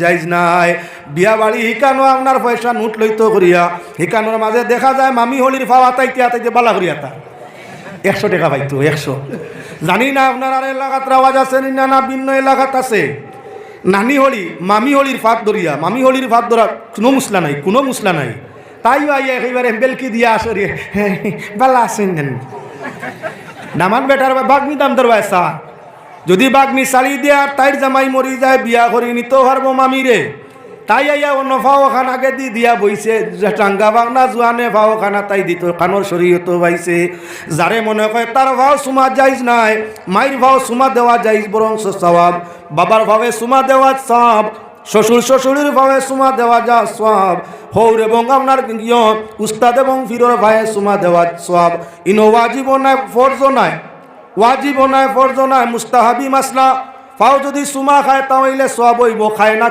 যাইজ নাই। বিয়া বাড়ি হিকানো আপনার পয়সা নোট লইতো করিয়া হিকানোর মাঝে দেখা যায় মামি হলির ফাওয়া তাইতে তাইতে বালা করিয়া তা 100 টাকা পাইতো 100। জানি না আপনার আর এলাকাত আওয়াজ আছে না না ভিন্ন এলাকাত আছে। নানি হলি মামি হলির ফাঁদ ধরিয়া মামি হলির ফাঁদ ধরা কোনো মুসলা নাই, কোনো মুসলা নাই। তাইও আইয়া একেবারে বেলকি দিয়া আসে রে বালা আছেন নামান বেটার বাগনি দাম ধরবা চা যদি বাগনি চালি দিয়ে আর তাইর জামাই মরি যায় বিয়া করি নিতেও পারবো মামি রে। তাই আইয়া অন্য ফাও খান আগে দি দিয়া বইছে টাঙ্গা বাংলা জোয়ানে ফাও খানা তাই দিত কানোর শরীয়ত পাইছে। যারে মনে করে তার ভাও সুমা যাইজ নাই, মায়ের ভাও সুমা দেওয়া যাইজ বরং সওয়াব, বাবার ভাবে সুমা দেওয়া সওয়াব, শ্বশুরের ভাবে সুমা দেওয়া যা সওয়াব, হৌর এবং আপনার উস্তাদ এবং ফিরর ভাইয়ে সুমা দেওয়া সওয়াব। ইনো ওয়াজিব নাই ফরজ নাই, ওয়াজিব নাই ফরজ নাই মুস্তাহাবি মাসলা। ফাও যদি সুমা খায় তাহলে সওয়াব হইব, খায় না